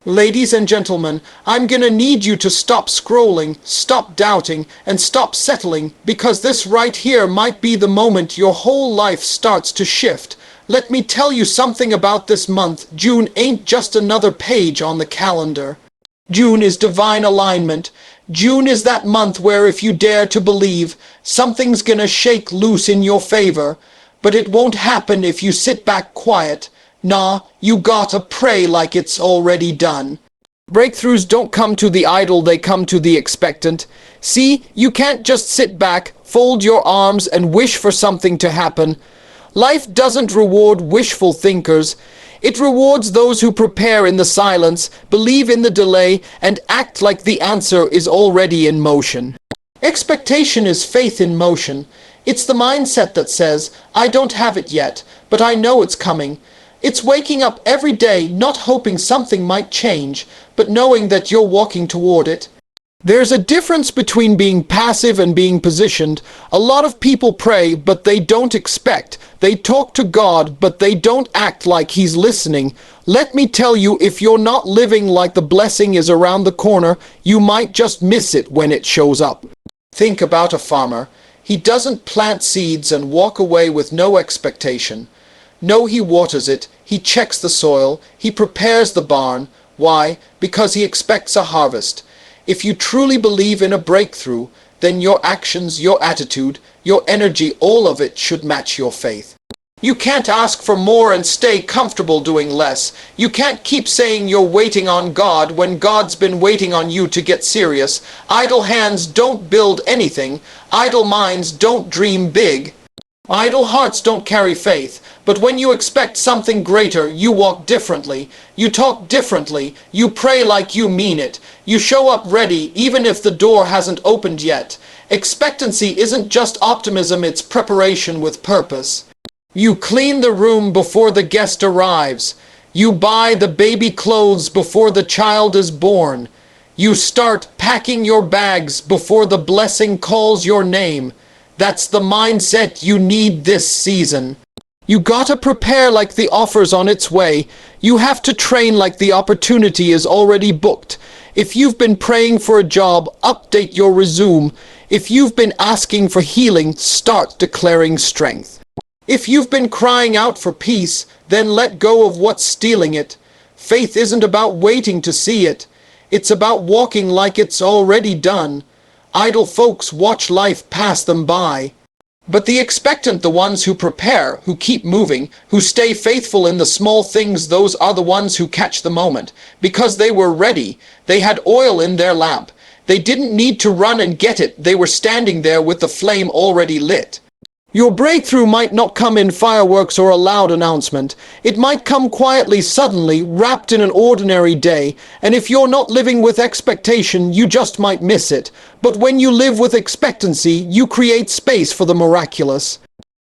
Ladies and gentlemen, I'm gonna need you to stop scrolling, stop doubting, and stop settling, because this right here might be the moment your whole life starts to shift. Let me tell you something about this month. June ain't just another page on the calendar. June is divine alignment. June is that month where, if you dare to believe, something's gonna shake loose in your favor. But it won't happen if you sit back quiet. Nah, you gotta pray like it's already done. Breakthroughs don't come to the idle, they come to the expectant. See, you can't just sit back, fold your arms, and wish for something to happen. Life doesn't reward wishful thinkers. It rewards those who prepare in the silence, believe in the delay, and act like the answer is already in motion. Expectation is faith in motion. It's the mindset that says, I don't have it yet, but I know it's coming. It's waking up every day not hoping something might change, but knowing that you're walking toward it. There's a difference between being passive and being positioned. A lot of people pray, but they don't expect. They talk to God, but they don't act like He's listening. Let me tell you, if you're not living like the blessing is around the corner, you might just miss it when it shows up. Think about a farmer. He doesn't plant seeds and walk away with no expectation. No, he waters it, he checks the soil, he prepares the barn. Why? Because he expects a harvest. If you truly believe in a breakthrough, then your actions, your attitude, your energy, all of it should match your faith. You can't ask for more and stay comfortable doing less. You can't keep saying you're waiting on God when God's been waiting on you to get serious. Idle hands don't build anything. Idle minds don't dream big. Idle hearts don't carry faith. But when you expect something greater, you walk differently. You talk differently. You pray like you mean it. You show up ready even if the door hasn't opened yet. Expectancy isn't just optimism, it's preparation with purpose. You clean the room before the guest arrives. You buy the baby clothes before the child is born. You start packing your bags before the blessing calls your name. That's the mindset you need this season. You gotta prepare like the offer's on its way. You have to train like the opportunity is already booked. If you've been praying for a job, update your resume. If you've been asking for healing, start declaring strength. If you've been crying out for peace, then let go of what's stealing it. Faith isn't about waiting to see it. It's about walking like it's already done. Idle folks watch life pass them by. But the expectant, the ones who prepare, who keep moving, who stay faithful in the small things, those are the ones who catch the moment. Because they were ready. They had oil in their lamp. They didn't need to run and get it. They were standing there with the flame already lit. Your breakthrough might not come in fireworks or a loud announcement. It might come quietly, suddenly, wrapped in an ordinary day. And if you're not living with expectation, you just might miss it. But when you live with expectancy, you create space for the miraculous.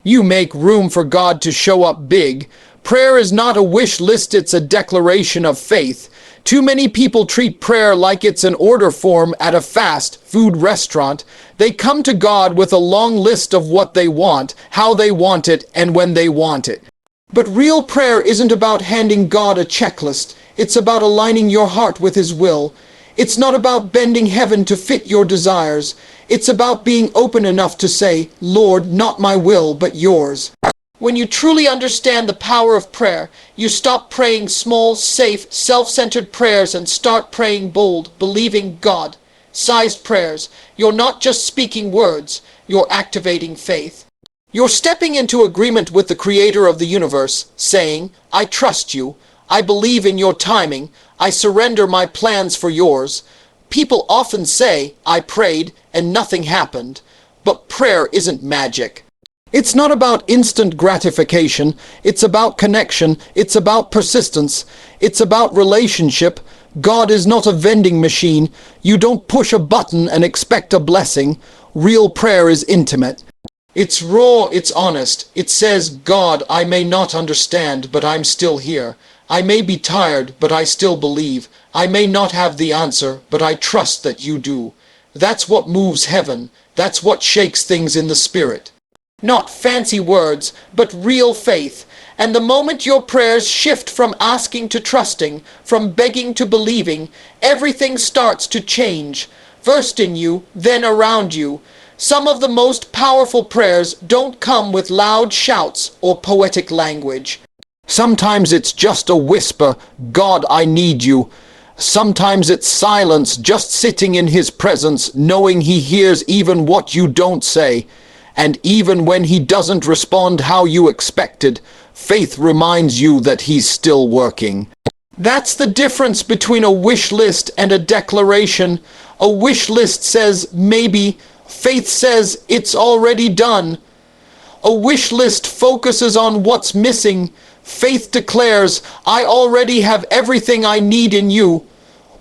You make room for God to show up big. Prayer is not a wish list, it's a declaration of faith. Too many people treat prayer like it's an order form at a fast food restaurant. They come to God with a long list of what they want, how they want it, and when they want it. But real prayer isn't about handing God a checklist. It's about aligning your heart with His will. It's not about bending heaven to fit your desires. It's about being open enough to say, Lord, not my will, but yours. When you truly understand the power of prayer, you stop praying small, safe, self-centered prayers and start praying bold, believing God-sized prayers. You're not just speaking words, you're activating faith. You're stepping into agreement with the Creator of the universe, saying, I trust you, I believe in your timing, I surrender my plans for yours. People often say, I prayed and nothing happened, but prayer isn't magic. It's not about instant gratification, it's about connection, it's about persistence, it's about relationship. God is not a vending machine. You don't push a button and expect a blessing. Real prayer is intimate. It's raw, it's honest. It says, God, I may not understand, but I'm still here. I may be tired, but I still believe. I may not have the answer, but I trust that you do. That's what moves heaven. That's what shakes things in the spirit. Not fancy words, but real faith. And the moment your prayers shift from asking to trusting, from begging to believing, everything starts to change, first in you, then around you. Some of the most powerful prayers don't come with loud shouts or poetic language. Sometimes it's just a whisper, "God, I need you." Sometimes it's silence, just sitting in his presence, knowing he hears even what you don't say. And even when he doesn't respond how you expected, faith reminds you that he's still working. That's the difference between a wish list and a declaration. A wish list says maybe, faith says it's already done. A wish list focuses on what's missing. Faith declares, I already have everything I need in you.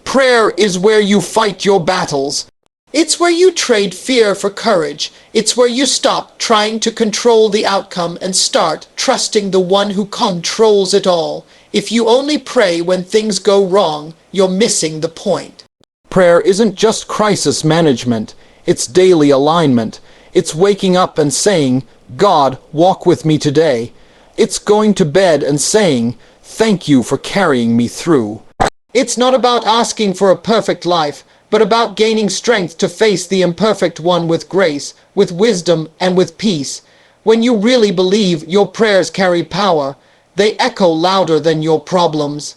Prayer is where you fight your battles. It's where you trade fear for courage. It's where you stop trying to control the outcome and start trusting the one who controls it all. If you only pray when things go wrong, you're missing the point. Prayer isn't just crisis management. It's daily alignment. It's waking up and saying, God, walk with me today. It's going to bed and saying, thank you for carrying me through. It's not about asking for a perfect life, but about gaining strength to face the imperfect one with grace, with wisdom, and with peace. When you really believe your prayers carry power, they echo louder than your problems.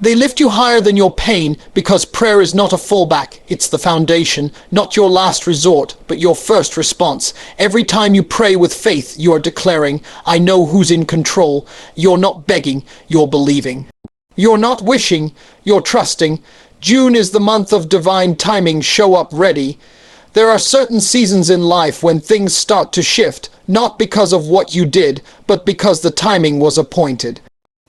They lift you higher than your pain, because prayer is not a fallback, it's the foundation, not your last resort, but your first response. Every time you pray with faith, you are declaring, I know who's in control. You're not begging, you're believing. You're not wishing, you're trusting. June is the month of divine timing. Show up ready. There are certain seasons in life when things start to shift, not because of what you did, but because the timing was appointed.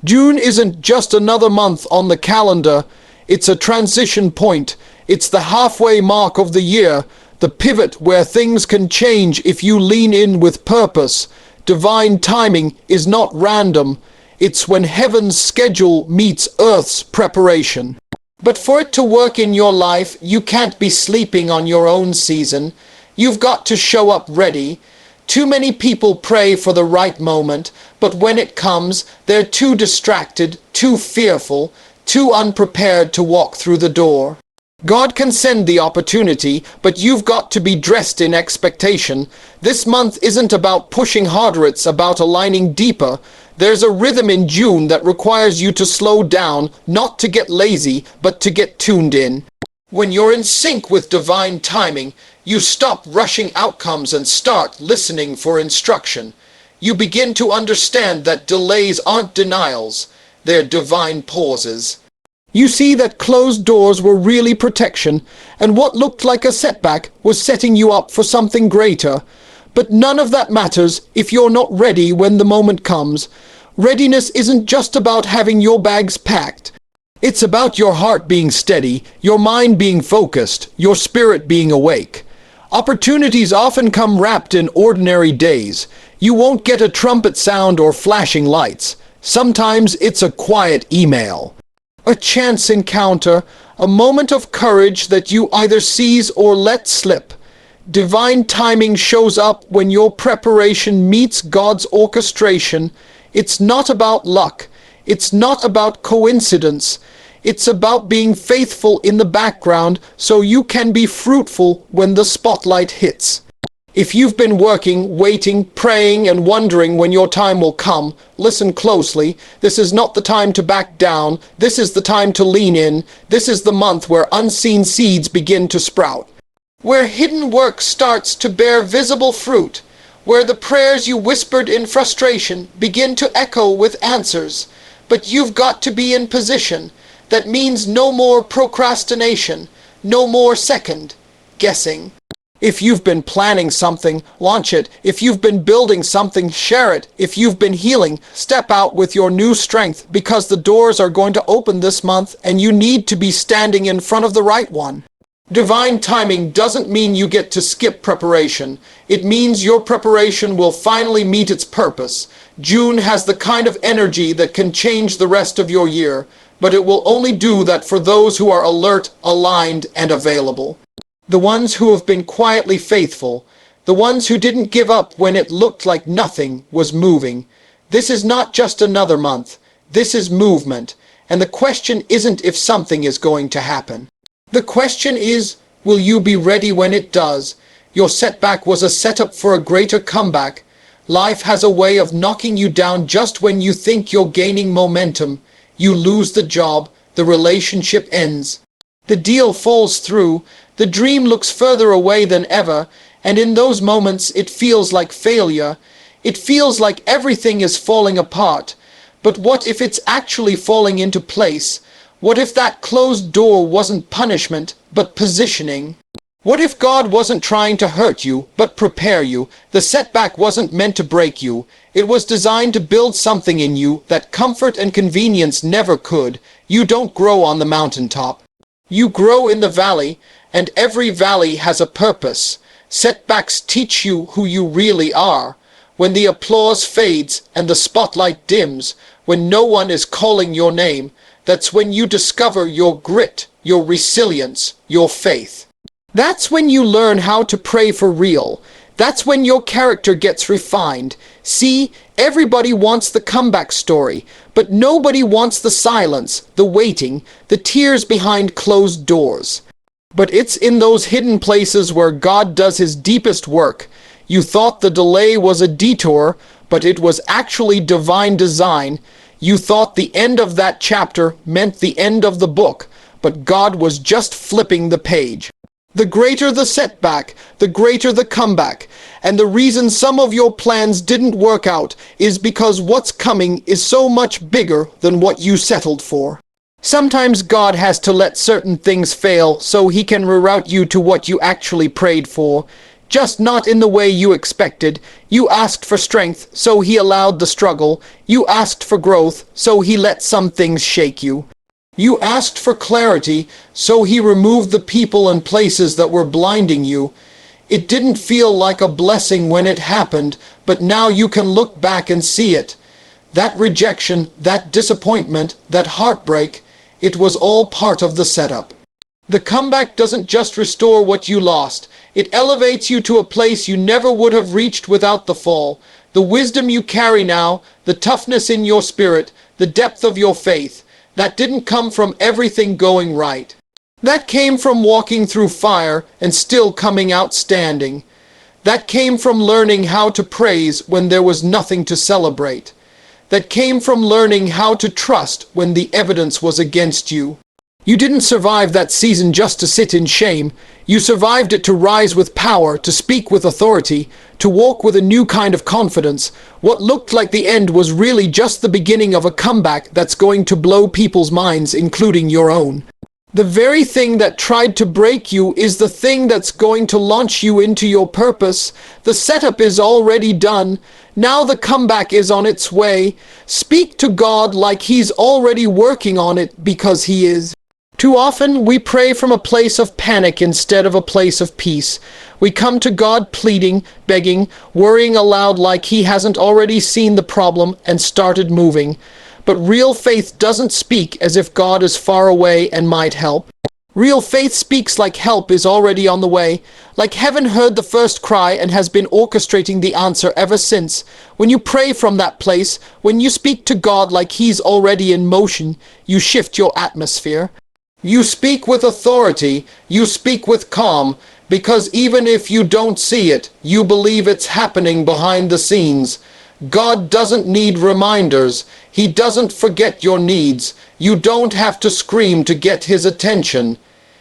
June isn't just another month on the calendar. It's a transition point. It's the halfway mark of the year, the pivot where things can change if you lean in with purpose. Divine timing is not random. It's when heaven's schedule meets earth's preparation. But for it to work in your life, you can't be sleeping on your own season. You've got to show up ready. Too many people pray for the right moment, but when it comes, they're too distracted, too fearful, too unprepared to walk through the door. God can send the opportunity, but you've got to be dressed in expectation. This month isn't about pushing harder, it's about aligning deeper. There's a rhythm in June that requires you to slow down, not to get lazy, but to get tuned in. When you're in sync with divine timing, you stop rushing outcomes and start listening for instruction. You begin to understand that delays aren't denials, they're divine pauses. You see that closed doors were really protection, and what looked like a setback was setting you up for something greater. But none of that matters if you're not ready when the moment comes. Readiness isn't just about having your bags packed. It's about your heart being steady, your mind being focused, your spirit being awake. Opportunities often come wrapped in ordinary days. You won't get a trumpet sound or flashing lights. Sometimes it's a quiet email, a chance encounter, a moment of courage that you either seize or let slip. Divine timing shows up when your preparation meets God's orchestration. It's not about luck. It's not about coincidence. It's about being faithful in the background so you can be fruitful when the spotlight hits. If you've been working, waiting, praying, and wondering when your time will come, listen closely. This is not the time to back down. This is the time to lean in. This is the month where unseen seeds begin to sprout, where hidden work starts to bear visible fruit, where the prayers you whispered in frustration begin to echo with answers. But you've got to be in position. That means no more procrastination, no more second guessing. If you've been planning something, launch it. If you've been building something, share it. If you've been healing, step out with your new strength, because the doors are going to open this month and you need to be standing in front of the right one. Divine timing doesn't mean you get to skip preparation. It means your preparation will finally meet its purpose. June has the kind of energy that can change the rest of your year, but it will only do that for those who are alert, aligned, and available. The ones who have been quietly faithful, the ones who didn't give up when it looked like nothing was moving. This is not just another month. This is movement. And the question isn't if something is going to happen. The question is, will you be ready when it does? Your setback was a setup for a greater comeback. Life has a way of knocking you down just when you think you're gaining momentum. You lose the job, the relationship ends. The deal falls through, the dream looks further away than ever, and in those moments it feels like failure. It feels like everything is falling apart. But what if it's actually falling into place? What if that closed door wasn't punishment, but positioning? What if God wasn't trying to hurt you, but prepare you? The setback wasn't meant to break you. It was designed to build something in you that comfort and convenience never could. You don't grow on the mountaintop. You grow in the valley, and every valley has a purpose. Setbacks teach you who you really are. When the applause fades and the spotlight dims, when no one is calling your name, that's when you discover your grit, your resilience, your faith. That's when you learn how to pray for real. That's when your character gets refined. See, everybody wants the comeback story, but nobody wants the silence, the waiting, the tears behind closed doors. But it's in those hidden places where God does his deepest work. You thought the delay was a detour, but it was actually divine design. You thought the end of that chapter meant the end of the book, but God was just flipping the page. The greater the setback, the greater the comeback. And the reason some of your plans didn't work out is because what's coming is so much bigger than what you settled for. Sometimes God has to let certain things fail so he can reroute you to what you actually prayed for. Just not in the way you expected. You asked for strength, so he allowed the struggle. You asked for growth, so he let some things shake you. You asked for clarity, so he removed the people and places that were blinding you. It didn't feel like a blessing when it happened, but now you can look back and see it. That rejection, that disappointment, that heartbreak, it was all part of the setup. The comeback doesn't just restore what you lost. It elevates you to a place you never would have reached without the fall. The wisdom you carry now, the toughness in your spirit, the depth of your faith, that didn't come from everything going right. That came from walking through fire and still coming out standing. That came from learning how to praise when there was nothing to celebrate. That came from learning how to trust when the evidence was against you. You didn't survive that season just to sit in shame. You survived it to rise with power, to speak with authority, to walk with a new kind of confidence. What looked like the end was really just the beginning of a comeback that's going to blow people's minds, including your own. The very thing that tried to break you is the thing that's going to launch you into your purpose. The setup is already done. Now the comeback is on its way. Speak to God like he's already working on it, because he is. Too often, we pray from a place of panic instead of a place of peace. We come to God pleading, begging, worrying aloud like he hasn't already seen the problem and started moving. But real faith doesn't speak as if God is far away and might help. Real faith speaks like help is already on the way, like heaven heard the first cry and has been orchestrating the answer ever since. When you pray from that place, when you speak to God like he's already in motion, you shift your atmosphere. You speak with authority, you speak with calm, because even if you don't see it, you believe it's happening behind the scenes. God doesn't need reminders. He doesn't forget your needs. You don't have to scream to get his attention.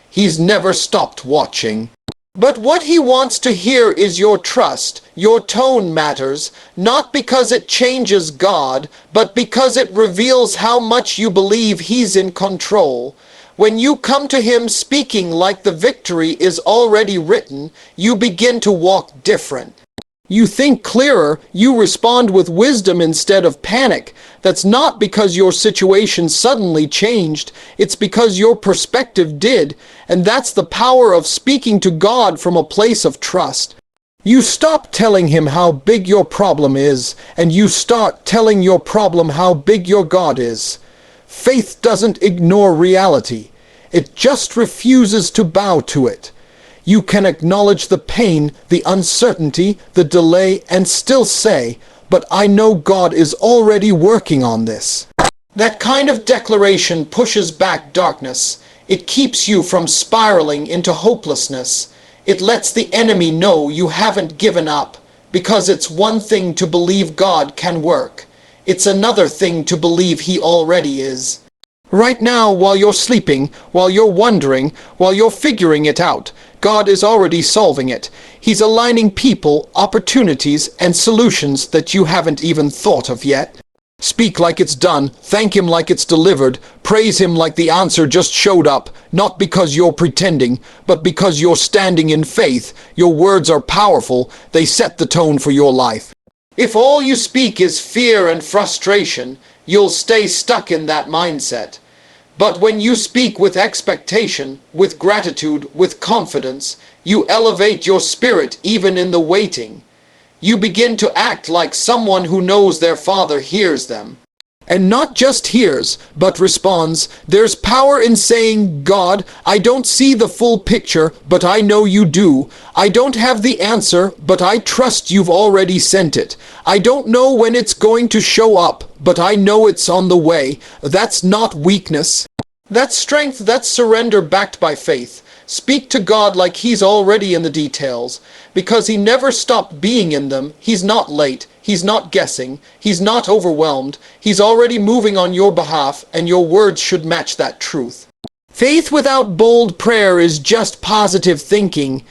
He's never stopped watching. But what he wants to hear is your trust. Your tone matters, not because it changes God, but because it reveals how much you believe he's in control. When you come to him speaking like the victory is already written, you begin to walk different. You think clearer, you respond with wisdom instead of panic. That's not because your situation suddenly changed, it's because your perspective did, and that's the power of speaking to God from a place of trust. You stop telling him how big your problem is, and you start telling your problem how big your God is. Faith doesn't ignore reality. It just refuses to bow to it. You can acknowledge the pain, the uncertainty, the delay, and still say, but I know God is already working on this. That kind of declaration pushes back darkness. It keeps you from spiraling into hopelessness. It lets the enemy know you haven't given up, because it's one thing to believe God can work. It's another thing to believe He already is. Right now, while you're sleeping, while you're wondering, while you're figuring it out, God is already solving it. He's aligning people, opportunities, and solutions that you haven't even thought of yet. Speak like it's done, thank Him like it's delivered, praise Him like the answer just showed up, not because you're pretending, but because you're standing in faith. Your words are powerful, they set the tone for your life. If all you speak is fear and frustration, you'll stay stuck in that mindset. But when you speak with expectation, with gratitude, with confidence, you elevate your spirit even in the waiting. You begin to act like someone who knows their Father hears them. And not just hears, but responds. There's power in saying, God, I don't see the full picture, but I know you do. I don't have the answer, but I trust you've already sent it. I don't know when it's going to show up, but I know it's on the way. That's not weakness. That's strength, that's surrender backed by faith. Speak to God like He's already in the details, because He never stopped being in them. He's not late. He's not guessing. He's not overwhelmed. He's already moving on your behalf, and your words should match that truth. Faith without bold prayer is just positive thinking.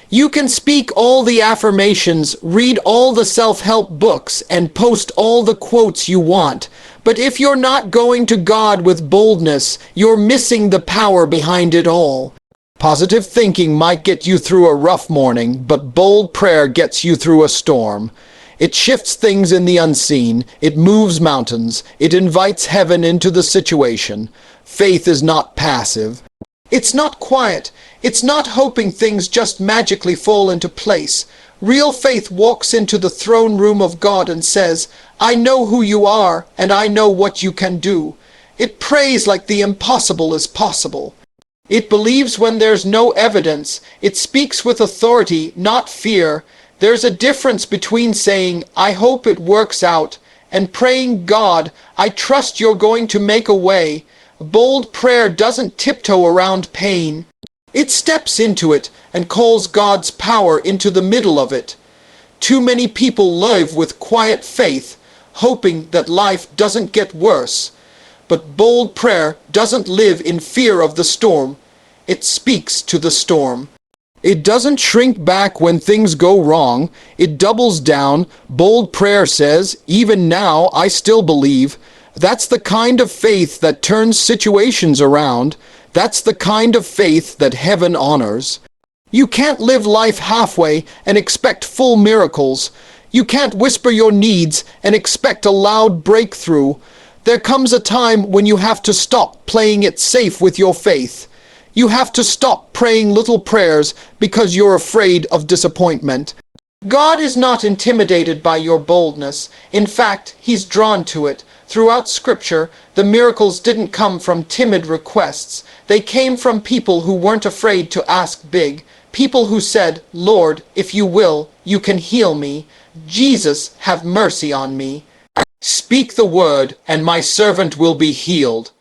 You can speak all the affirmations, read all the self-help books, and post all the quotes you want. But if you're not going to God with boldness, you're missing the power behind it all. Positive thinking might get you through a rough morning, but bold prayer gets you through a storm. It shifts things in the unseen. It moves mountains. It invites heaven into the situation. Faith is not passive. It's not quiet. It's not hoping things just magically fall into place. Real faith walks into the throne room of God and says, I know who you are, and I know what you can do. It prays like the impossible is possible. It believes when there's no evidence. It speaks with authority, not fear. There's a difference between saying, I hope it works out, and praying, God, I trust you're going to make a way. Bold prayer doesn't tiptoe around pain. It steps into it and calls God's power into the middle of it. Too many people live with quiet faith, hoping that life doesn't get worse. But bold prayer doesn't live in fear of the storm. It speaks to the storm. It doesn't shrink back when things go wrong. It doubles down. Bold prayer says, even now I still believe. That's the kind of faith that turns situations around. That's the kind of faith that heaven honors. You can't live life halfway and expect full miracles. You can't whisper your needs and expect a loud breakthrough. There comes a time when you have to stop playing it safe with your faith. You have to stop praying little prayers because you're afraid of disappointment. God is not intimidated by your boldness. In fact, He's drawn to it. Throughout Scripture, the miracles didn't come from timid requests. They came from people who weren't afraid to ask big. People who said, Lord, if you will, you can heal me. Jesus, have mercy on me. Speak the word, and my servant will be healed.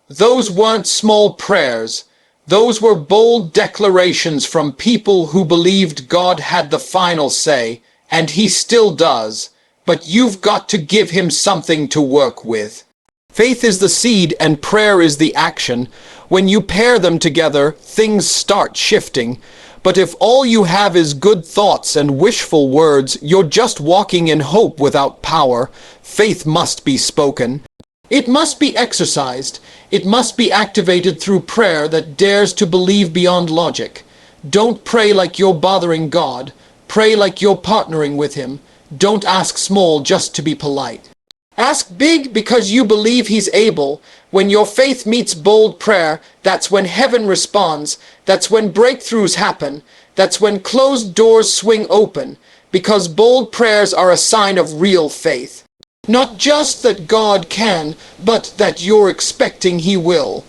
Those weren't small prayers. Those were bold declarations from people who believed God had the final say, and He still does. But you've got to give Him something to work with. Faith is the seed and prayer is the action. When you pair them together, things start shifting. But if all you have is good thoughts and wishful words, you're just walking in hope without power. Faith must be spoken. It must be exercised. It must be activated through prayer that dares to believe beyond logic. Don't pray like you're bothering God. Pray like you're partnering with Him. Don't ask small just to be polite. Ask big because you believe He's able. When your faith meets bold prayer, that's when heaven responds. That's when breakthroughs happen. That's when closed doors swing open. Because bold prayers are a sign of real faith. Not just that God can, but that you're expecting He will.